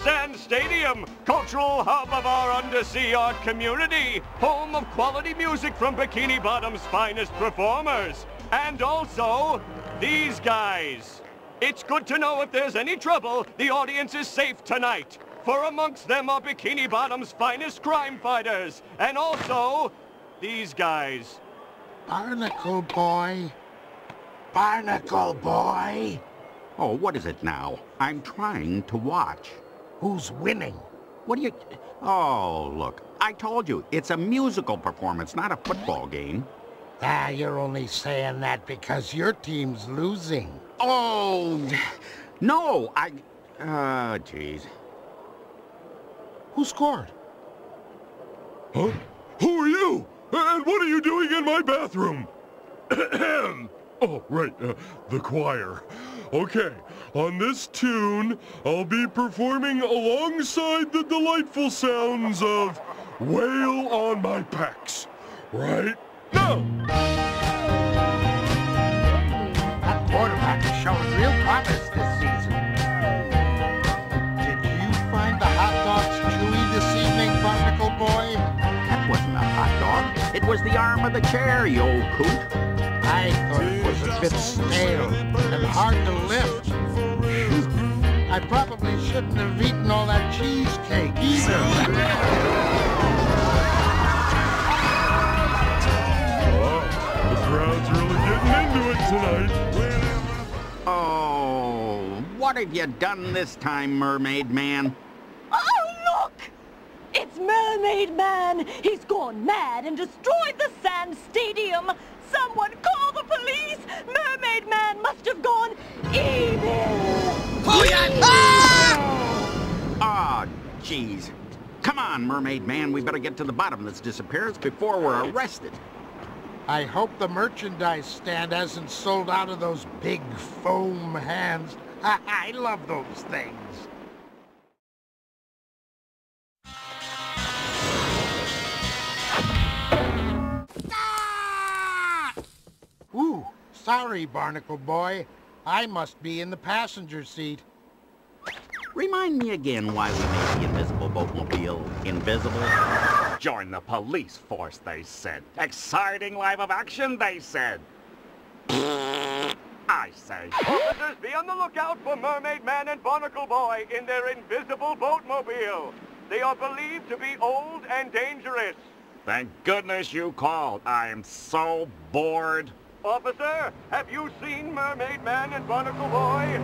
Sand Stadium, cultural hub of our undersea art community, home of quality music from Bikini Bottom's finest performers, and also these guys. It's good to know if there's any trouble, the audience is safe tonight. For amongst them are Bikini Bottom's finest crime fighters, and also these guys. Barnacle boy. Barnacle boy. Oh, what is it now? I'm trying to watch. Who's winning? What do you... Oh, look, I told you, it's a musical performance, not a football game. Ah, you're only saying that because your team's losing. Oh, no, jeez. Who scored? Huh? Who are you? And what are you doing in my bathroom? Oh, right, the choir. Okay, on this tune, I'll be performing alongside the delightful sounds of Whale on My Pecs. Right now! That quarterback is showing real promise this season. Did you find the hot dogs chewy this evening, Barnacle boy? That wasn't a hot dog. It was the arm of the chair, you old coot. I thought it was a bit stale and hard to lift. I probably shouldn't have eaten all that cheesecake either. Oh, the crowd's really getting into it tonight. Oh, what have you done this time, Mermaid Man? Oh, look! It's Mermaid Man! He's gone mad and destroyed the Sand Stadium! Someone call the police! Mermaid Man must have gone evil! Oh, yeah! Ah! Oh, jeez. Come on, Mermaid Man. We better get to the bottom of this disappearance before we're arrested. I hope the merchandise stand hasn't sold out of those big foam hands. I love those things. Ooh, sorry, Barnacle boy. I must be in the passenger seat. Remind me again why we made the invisible boatmobile invisible. Join the police force, they said. Exciting life of action, they said. I say. Officers, be on the lookout for Mermaid Man and Barnacle Boy in their invisible boatmobile. They are believed to be old and dangerous. Thank goodness you called. I am so bored. Officer, have you seen Mermaid Man and Barnacle Boy?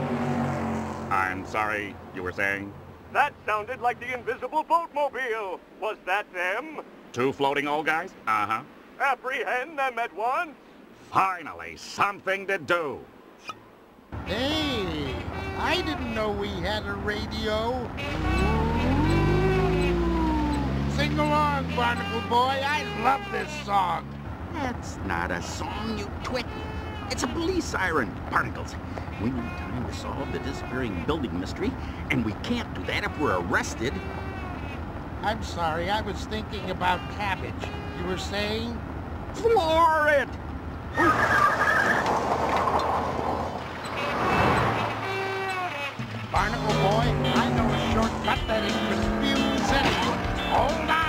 I'm sorry, you were saying? That sounded like the invisible boatmobile. Was that them? Two floating old guys? Uh-huh. Apprehend them at once. Finally, something to do. Hey, I didn't know we had a radio. Sing along, Barnacle boy. I love this song. That's not a song, you twit. It's a police siren. Barnacles, we need time to solve the disappearing building mystery, and we can't do that if we're arrested. I'm sorry, I was thinking about cabbage. You were saying? Floor it! Barnacle boy, I know a shortcut that'll confuse anyone. Hold on!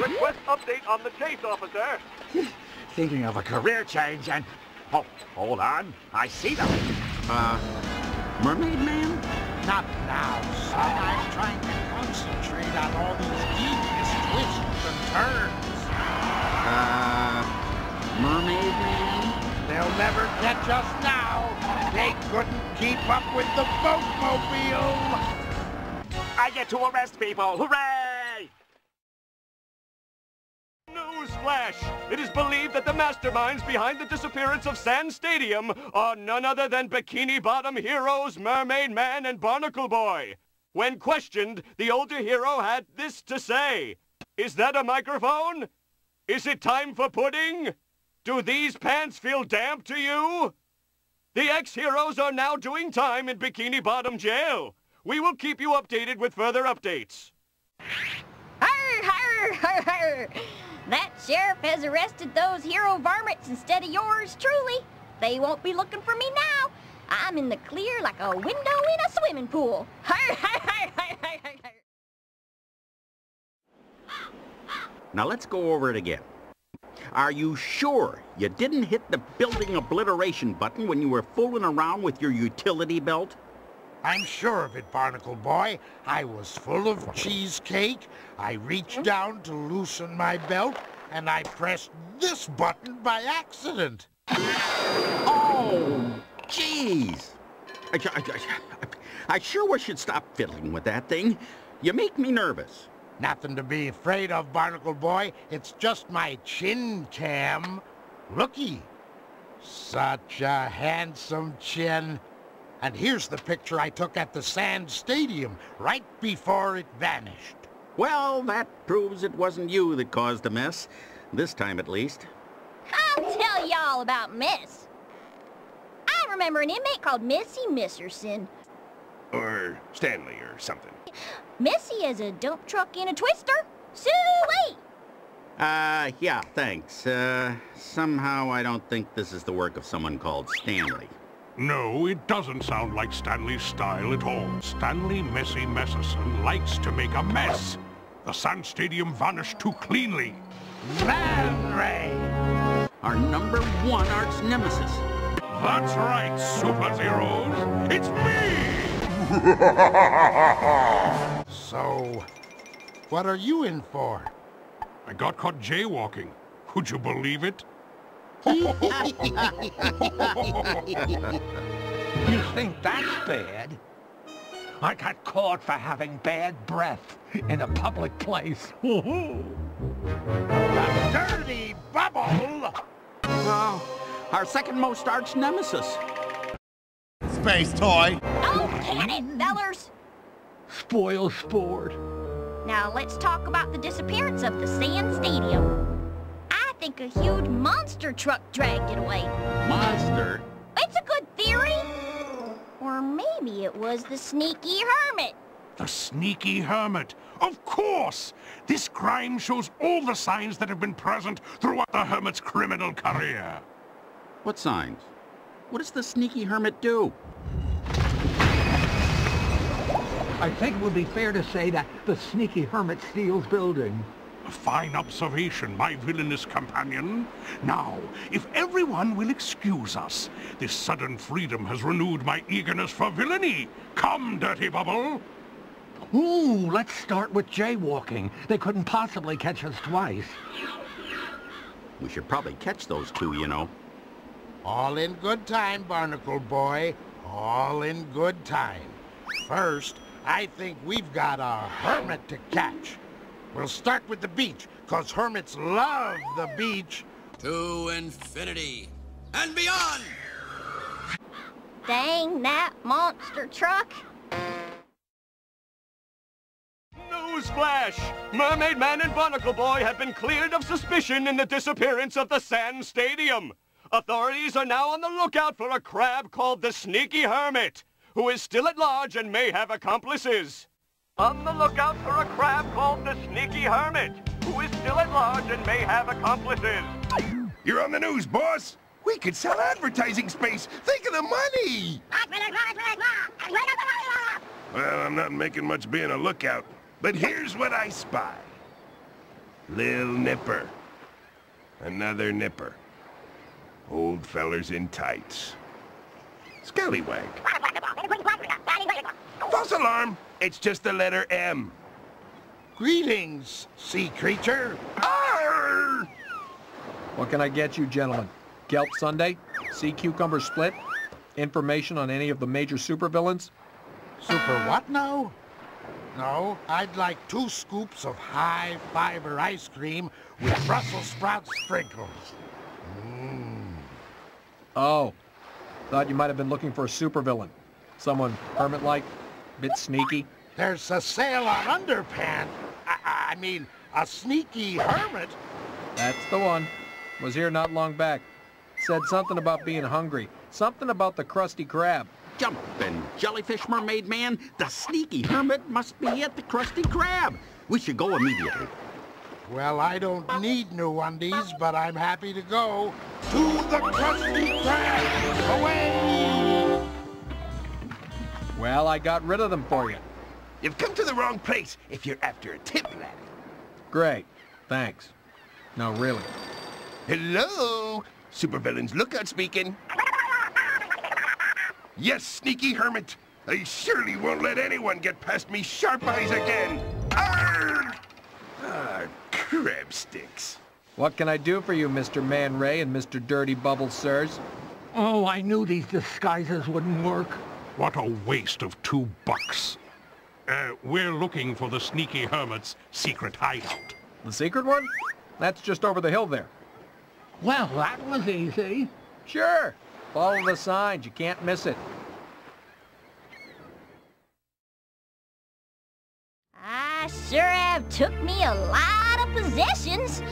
Request update on the chase, officer. Thinking of a career change and... Oh, hold on. I see them. Mermaid Man? Not now, son. I'm trying to concentrate on all these devious twists and turns. Mermaid Man? They'll never catch us now. They couldn't keep up with the boatmobile. I get to arrest people. Hooray! Newsflash! It is believed that the masterminds behind the disappearance of Sand Stadium are none other than Bikini Bottom heroes Mermaid Man and Barnacle Boy. When questioned, the older hero had this to say. Is that a microphone? Is it time for pudding? Do these pants feel damp to you? The ex-heroes are now doing time in Bikini Bottom jail. We will keep you updated with further updates. Arr, arr, arr, arr. That sheriff has arrested those hero varmints instead of yours truly. They won't be looking for me now. I'm in the clear like a window in a swimming pool. Now let's go over it again. Are you sure you didn't hit the building obliteration button when you were fooling around with your utility belt? I'm sure of it, Barnacle Boy. I was full of cheesecake. I reached down to loosen my belt, and I pressed this button by accident. Oh, jeez. I sure wish you'd stop fiddling with that thing. You make me nervous. Nothing to be afraid of, Barnacle Boy. It's just my chin cam. Looky. Such a handsome chin. And here's the picture I took at the Sand Stadium right before it vanished. Well, that proves it wasn't you that caused the mess. This time, at least. I'll tell y'all about Miss. I remember an inmate called Missy Misserson. Or Stanley or something. Missy is a dump truck in a twister. Sue-wee! Yeah, thanks. Somehow I don't think this is the work of someone called Stanley. No, it doesn't sound like Stanley's style at all. Stanley Messy Messerson likes to make a mess. The Sand Stadium vanished too cleanly. Man Ray! Our #1 arch nemesis. That's right, super zeros. It's me! So, what are you in for? I got caught jaywalking. Could you believe it? You think that's bad? I got caught for having bad breath in a public place. The dirty bubble! Well, our second most arch nemesis. Space toy. Oh, can it, fellers! Spoil sport. Now let's talk about the disappearance of the Sand Stadium. I think a huge monster truck dragged it away. Monster? It's a good theory. Or maybe it was the Sneaky Hermit. The Sneaky Hermit. Of course! This crime shows all the signs that have been present throughout the Hermit's criminal career. What signs? What does the Sneaky Hermit do? I think it would be fair to say that the Sneaky Hermit steals buildings. A fine observation, my villainous companion. Now, if everyone will excuse us, this sudden freedom has renewed my eagerness for villainy. Come, Dirty Bubble. Ooh, let's start with jaywalking. They couldn't possibly catch us twice. We should probably catch those two, you know. All in good time, Barnacle Boy. All in good time. First, I think we've got a hermit to catch. We'll start with the beach, 'cause hermits love the beach. To infinity and beyond! Dang that monster truck. Newsflash! Mermaid Man and Barnacle Boy have been cleared of suspicion in the disappearance of the Sand Stadium. Authorities are now on the lookout for a crab called the Sneaky Hermit, who is still at large and may have accomplices. On the lookout for a crab called the Sneaky Hermit, who is still at large and may have accomplices. You're on the news, boss. We could sell advertising space. Think of the money. Well, I'm not making much being a lookout, but here's what I spy. Lil Nipper. Another nipper. Old fellers in tights. Scallywag. False alarm. It's just the letter M. Greetings, sea creature. Arr! What can I get you, gentlemen? Kelp sundae? Sea cucumber split? Information on any of the major supervillains? Super what now? No, I'd like 2 scoops of high-fiber ice cream with Brussels sprout sprinkles. Oh, thought you might have been looking for a supervillain. Someone hermit-like, bit sneaky. There's a sale on underpants. I mean, a sneaky hermit. That's the one. Was here not long back. Said something about being hungry. Something about the Krusty Krab. Jumpin' jellyfish mermaid man, the Sneaky Hermit must be at the Krusty Krab. We should go immediately. Well, I don't need new undies, but I'm happy to go to the Krusty Krab. Away! Well, I got rid of them for you. You've come to the wrong place if you're after a tip, lad. Great. Thanks. No, really. Hello? Supervillain's Lookout speaking. Yes, sneaky hermit. I surely won't let anyone get past me sharp eyes again. Arrgh! Ah, crab sticks. What can I do for you, Mr. Man Ray and Mr. Dirty Bubble Sirs? Oh, I knew these disguises wouldn't work. What a waste of $2. We're looking for the sneaky hermit's secret hideout. The secret one? That's just over the hill there. Well, that was easy. Sure. Follow the signs. You can't miss it. I sure have took me a lot of possessions,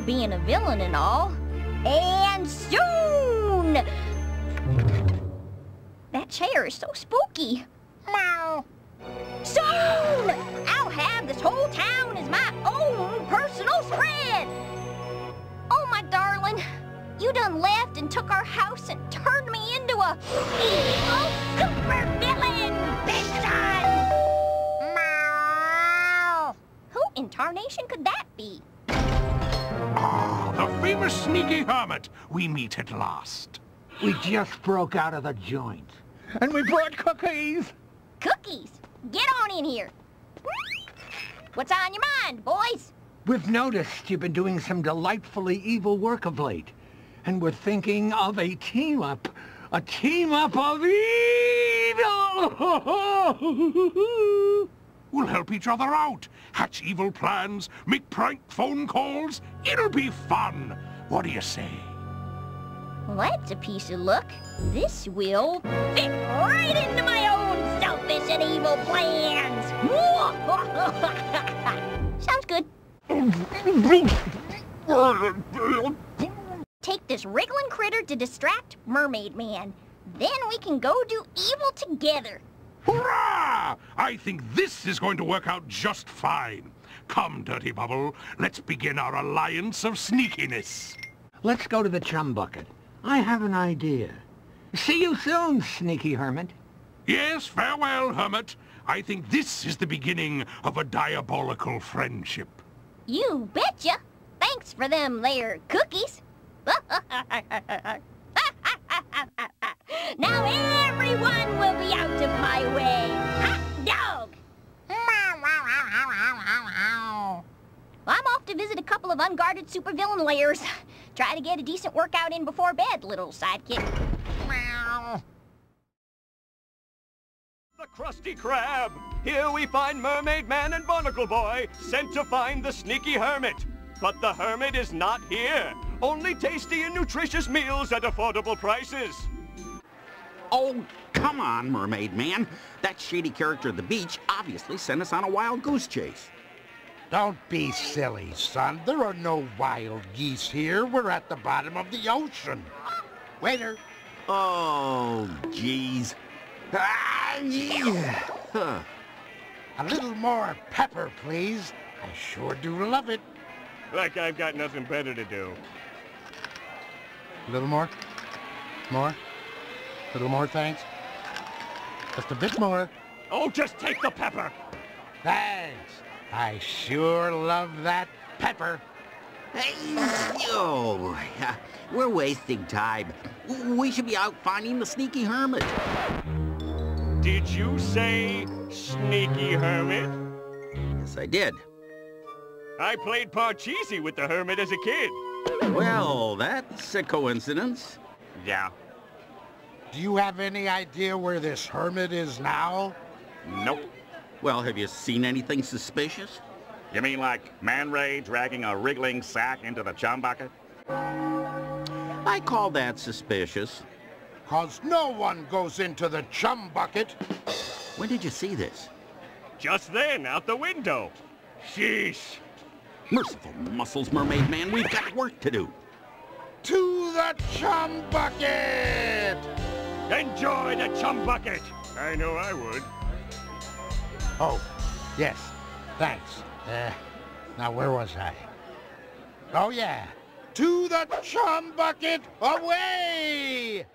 being a villain and all. And soon! That chair is so spooky. Meow. Soon! I'll have this whole town as my own personal spread. Oh, my darling. You done left and took our house and turned me into a evil super villain, big time! Meow. Who in tarnation could that be? Ah, the famous sneaky hermit. We meet at last. We just broke out of the joint. And we brought cookies. Cookies? Get on in here. What's on your mind, boys? We've noticed you've been doing some delightfully evil work of late. And we're thinking of a team-up. A team-up of evil! We'll help each other out, hatch evil plans, make prank phone calls. It'll be fun. What do you say? Well, that's a piece of luck. This will fit right into my own selfish and evil plans. Sounds good. Take this wriggling critter to distract Mermaid Man. Then we can go do evil together. Hurrah! I think this is going to work out just fine. Come, Dirty Bubble, let's begin our alliance of sneakiness. Let's go to the chum bucket. I have an idea. See you soon, sneaky hermit. Yes, farewell, hermit. I think this is the beginning of a diabolical friendship. You betcha. Thanks for them there cookies. Now everyone will be out of my way. Hot dog! I'm off to visit a couple of unguarded supervillain lairs. Try to get a decent workout in before bed, little sidekick. The Krusty Krab! Here we find Mermaid Man and Barnacle Boy, sent to find the sneaky hermit. But the hermit is not here. Only tasty and nutritious meals at affordable prices. Oh, come on, Mermaid Man. That shady character at the beach obviously sent us on a wild goose chase. Don't be silly, son. There are no wild geese here. We're at the bottom of the ocean. Waiter. Oh, jeez. Ah, yeah. Huh. A little more pepper, please. I sure do love it. Like I've got nothing better to do. A little more? More? A little more, thanks. Just a bit more. Oh, just take the pepper. Thanks. I sure love that pepper. Hey, oh, we're wasting time. We should be out finding the sneaky hermit. Did you say sneaky hermit? Yes, I did. I played Parcheesi with the hermit as a kid. Well, that's a coincidence. Yeah. Do you have any idea where this hermit is now? Nope. Well, have you seen anything suspicious? You mean like Man Ray dragging a wriggling sack into the chum bucket? I call that suspicious. 'Cause no one goes into the chum bucket. When did you see this? Just then, out the window. Sheesh. Merciful muscles, Mermaid Man. We've got work to do. To the chum bucket! Enjoy the chum bucket. I know I would. Oh, yes. Thanks. Now where was I? Oh, yeah. To the chum bucket, away!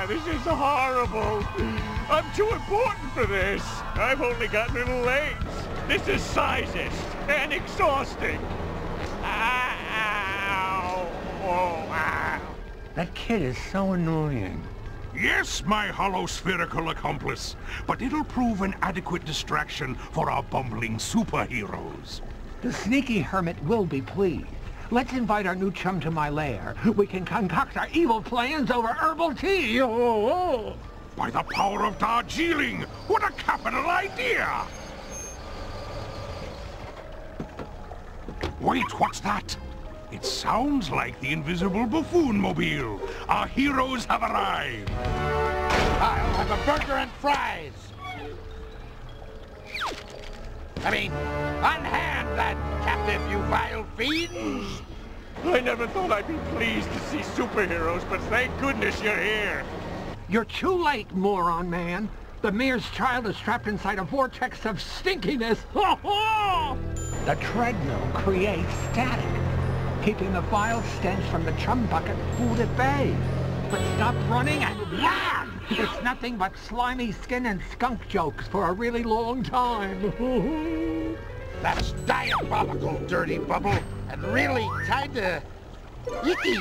This is horrible. I'm too important for this. I've only got little legs. This is sizest and exhausting. Ow! Oh, ow. That kid is so annoying. Yes, my hollow spherical accomplice, but it'll prove an adequate distraction for our bumbling superheroes. The sneaky hermit will be pleased. Let's invite our new chum to my lair. We can concoct our evil plans over herbal tea. Oh. By the power of Darjeeling! What a capital idea! Wait, what's that? It sounds like the invisible buffoon-mobile. Our heroes have arrived. I'll have a burger and fries. I mean, unhand that captive, you vile fiends! I never thought I'd be pleased to see superheroes, but thank goodness you're here. You're too late, moron man. The mayor's child is trapped inside a vortex of stinkiness. The treadmill creates static, keeping the vile stench from the chum bucket food at bay. But stop running and run! It's nothing but slimy skin and skunk jokes for a really long time. That's diabolical, dirty bubble, and really kinda icky.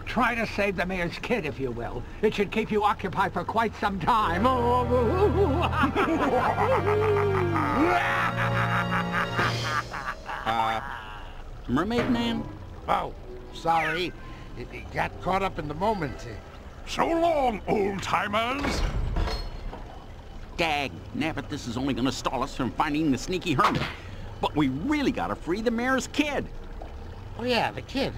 Try to save the mayor's kid, if you will. It should keep you occupied for quite some time. Mermaid Man? Oh, sorry. It got caught up in the moment. So long, old-timers! Dag, nabbit, this is only gonna stall us from finding the sneaky hermit. But we really gotta free the mayor's kid. Oh yeah, the kid.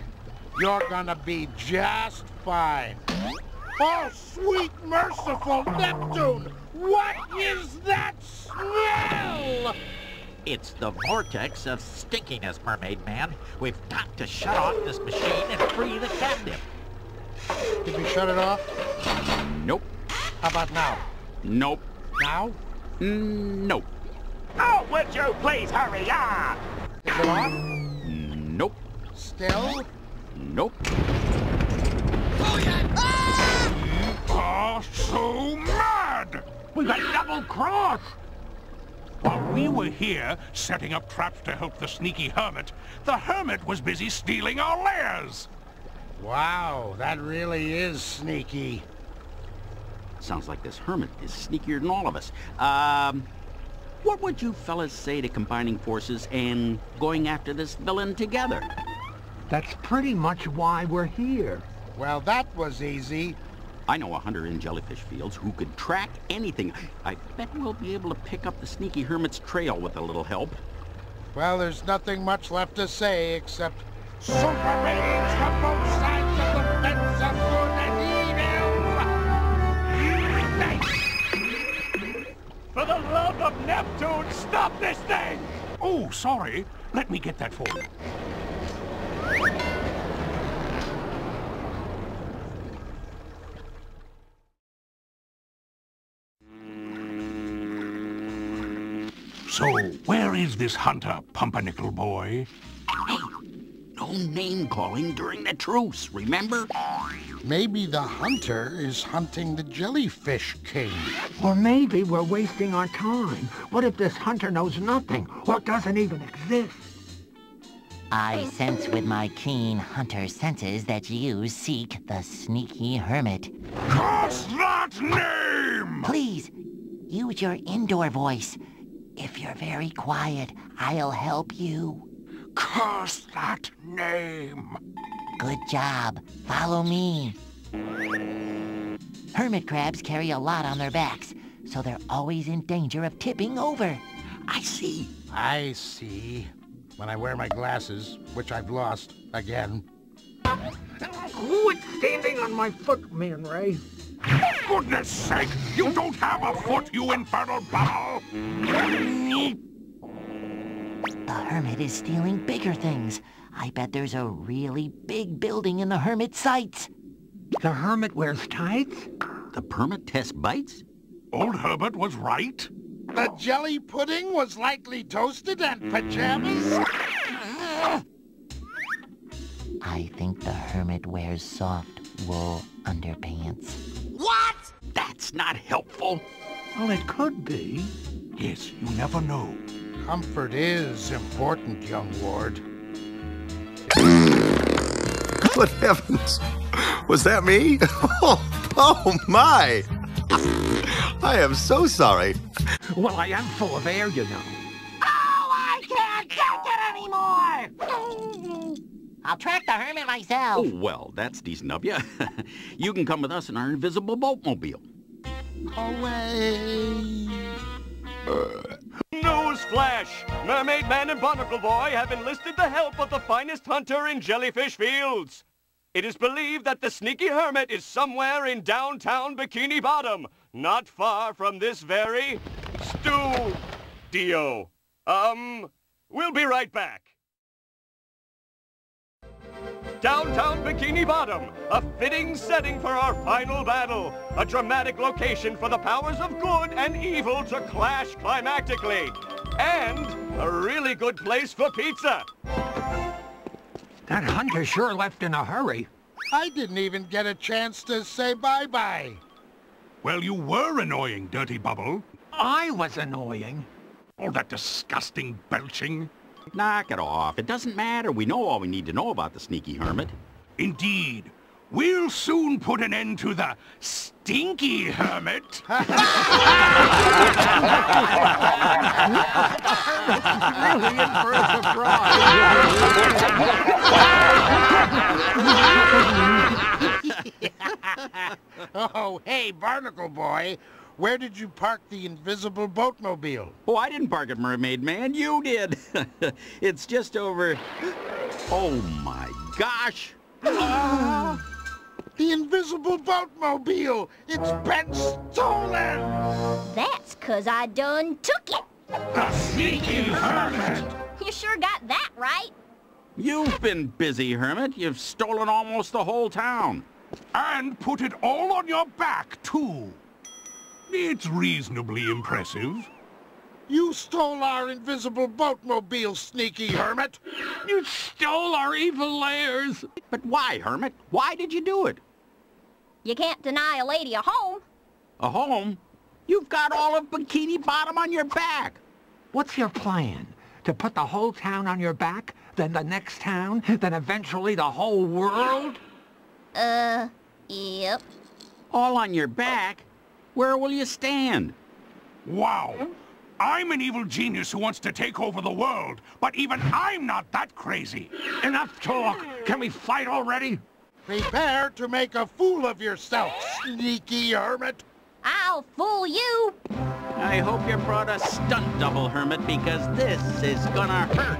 You're gonna be just fine. Oh, sweet, merciful Neptune! What is that smell? It's the vortex of stinkiness, Mermaid Man. We've got to shut off this machine and free the captive. Did we shut it off? Nope. How about now? Nope. Now? Nope. Oh, would you please hurry up? Is it off? Nope. Still? Nope. Oh, yeah! Ah, so mad! We got double-crossed! While we were here, setting up traps to help the sneaky hermit, the hermit was busy stealing our lairs! Wow, that really is sneaky. Sounds like this hermit is sneakier than all of us. What would you fellas say to combining forces and going after this villain together? That's pretty much why we're here. Well, that was easy. I know a hunter in Jellyfish Fields who could track anything. I bet we'll be able to pick up the sneaky hermit's trail with a little help. Well, there's nothing much left to say except super beings from both sides of the fence of good and evil! For the love of Neptune, stop this thing! Oh, sorry. Let me get that for you. So, where is this hunter, Pumpernickel boy? Hey, no name-calling during the truce, remember? Maybe the hunter is hunting the Jellyfish King. Or maybe we're wasting our time. What if this hunter knows nothing, or doesn't even exist? I sense with my keen hunter senses that you seek the sneaky hermit. Curse that name! Please, use your indoor voice. If you're very quiet, I'll help you. Curse that name! Good job. Follow me. Hermit crabs carry a lot on their backs, so they're always in danger of tipping over. I see. I see. When I wear my glasses, which I've lost again. Quit standing on my foot, Man Ray. For goodness sake! You don't have a foot, you infernal bubble! The hermit is stealing bigger things. I bet there's a really big building in the hermit's sights. The hermit wears tights? The permit test bites? Old Herbert was right. The jelly pudding was likely toasted and pajamas? I think the hermit wears soft wool underpants. What? That's not helpful. Well, it could be. Yes, you never know. Comfort is important, young ward. Good heavens. Was that me? Oh my! I am so sorry. Well, I am full of air, you know. Oh, I can't take it anymore! I'll track the hermit myself. Oh, well, that's decent of you. You can come with us in our invisible boatmobile. Away! Newsflash! Mermaid Man and Barnacle Boy have enlisted the help of the finest hunter in Jellyfish Fields. It is believed that the sneaky hermit is somewhere in downtown Bikini Bottom, not far from this very studio. We'll be right back. Downtown Bikini Bottom, a fitting setting for our final battle. A dramatic location for the powers of good and evil to clash climactically. And a really good place for pizza. That hunter sure left in a hurry. I didn't even get a chance to say bye-bye. Well, you were annoying, Dirty Bubble. I was annoying. All that disgusting belching. Knock it off. It doesn't matter. We know all we need to know about the sneaky hermit. Indeed. We'll soon put an end to the Stinky Hermit. Really in for a surprise. Oh, hey, Barnacle Boy. Where did you park the invisible boatmobile? Oh, I didn't park it, Mermaid Man. You did. It's just over... Oh, my gosh. The invisible boatmobile! It's been stolen! That's 'cause I done took it. The Sneaky Hermit. You sure got that right. You've been busy, Hermit. You've stolen almost the whole town. And put it all on your back, too. It's reasonably impressive. You stole our invisible boatmobile, sneaky hermit! You stole our evil lairs! But why, Hermit? Why did you do it? You can't deny a lady a home. A home? You've got all of Bikini Bottom on your back. What's your plan? To put the whole town on your back, then the next town, then eventually the whole world? Yep. All on your back? Where will you stand? Wow. I'm an evil genius who wants to take over the world, but even I'm not that crazy. Enough talk! Can we fight already? Prepare to make a fool of yourself, sneaky hermit! I'll fool you. I hope you brought a stunt double, Hermit, because this is gonna hurt.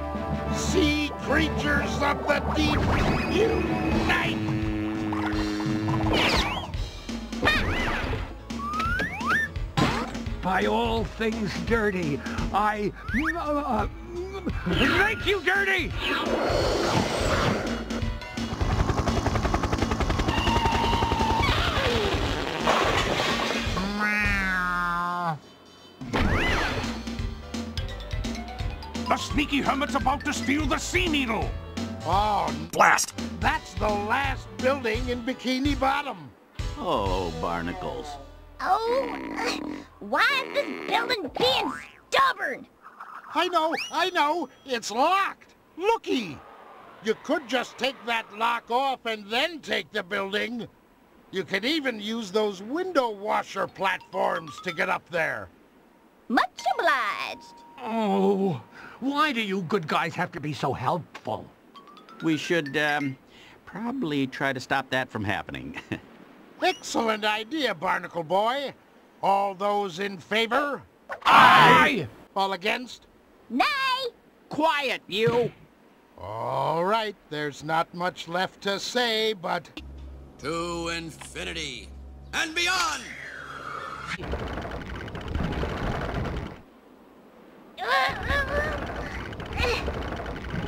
Sea creatures of the deep, unite! By all things dirty, I... make you dirty! The Sneaky Hermit's about to steal the Sea Needle! Oh, Blast! That's the last building in Bikini Bottom. Oh, barnacles. Oh, why is this building being stubborn? I know, it's locked. Looky! You could just take that lock off and then take the building. You could even use those window washer platforms to get up there. Much obliged. Oh, why do you good guys have to be so helpful? We should, probably try to stop that from happening. Excellent idea, Barnacle Boy. All those in favor? Aye! All against? Nay! Quiet, you! All right, there's not much left to say, but... To infinity and beyond!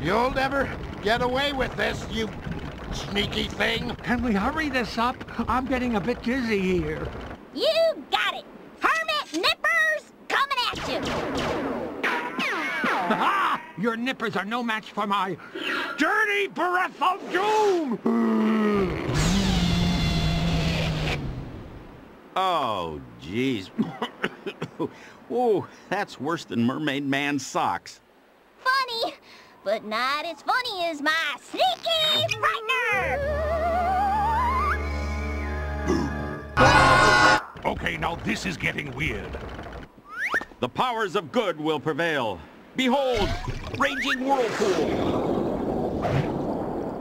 You'll never get away with this, you sneaky thing. Can we hurry this up? I'm getting a bit dizzy here. You got it! Hermit nippers coming at you! Ha! Your nippers are no match for my dirty breath of doom! Oh, jeez. Oh, that's worse than Mermaid Man's socks. Funny, but not as funny as my sneaky frightener! Okay, now this is getting weird. The powers of good will prevail. Behold, raging whirlpool.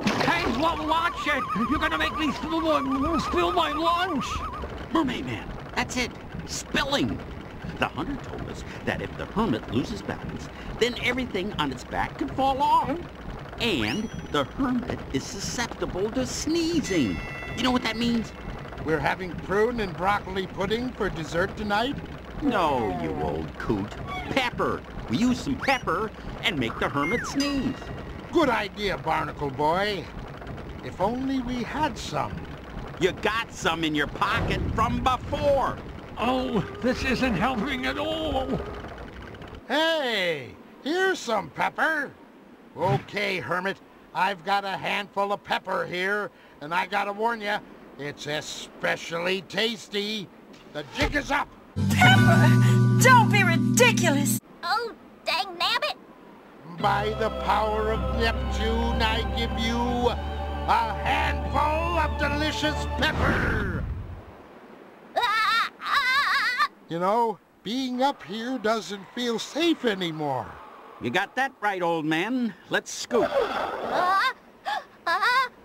Hey, watch it! You're gonna make me spill my lunch! Mermaid Man, that's it. Spilling. The hunter told us that if the hermit loses balance, then everything on its back could fall off. And the hermit is susceptible to sneezing. You know what that means? We're having prune and broccoli pudding for dessert tonight? No, you old coot. Pepper. We use some pepper and make the hermit sneeze. Good idea, Barnacle Boy. If only we had some. You got some in your pocket from before. Oh, this isn't helping at all. Hey, here's some pepper. Okay, Hermit, I've got a handful of pepper here, and I gotta warn you, it's especially tasty. The jig is up. Pepper! Don't be ridiculous! Oh, dang nabbit! By the power of Neptune, I give you a handful of delicious pepper. You know, being up here doesn't feel safe anymore. You got that right, old man. Let's scoot.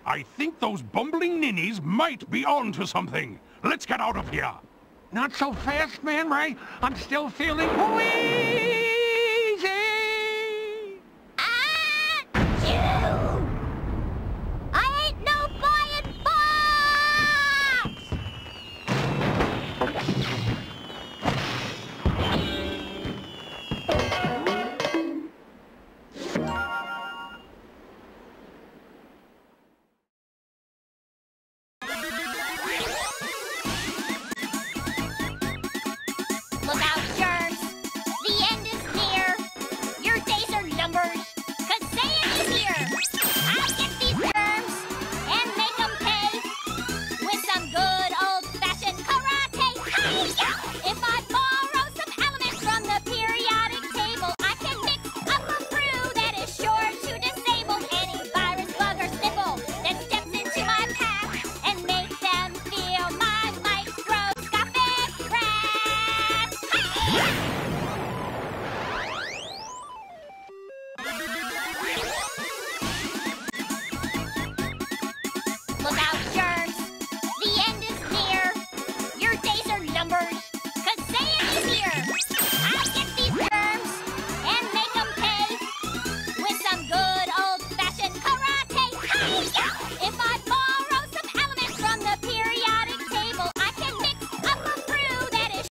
I think those bumbling ninnies might be onto something. Let's get out of here. Not so fast, Man Ray. I'm still feeling wheezy. I ain't no flying Look out, germs! The end is near! Your days are numbered! Cause Satan is here! I'll get these germs and make them pay with some good old-fashioned karate! Hi-ya! If I borrow some elements from the periodic table, I can mix up a brew that is sure to disable any virus, bug, or sniffle that steps into my path and make them feel my microscopic breath! Look out,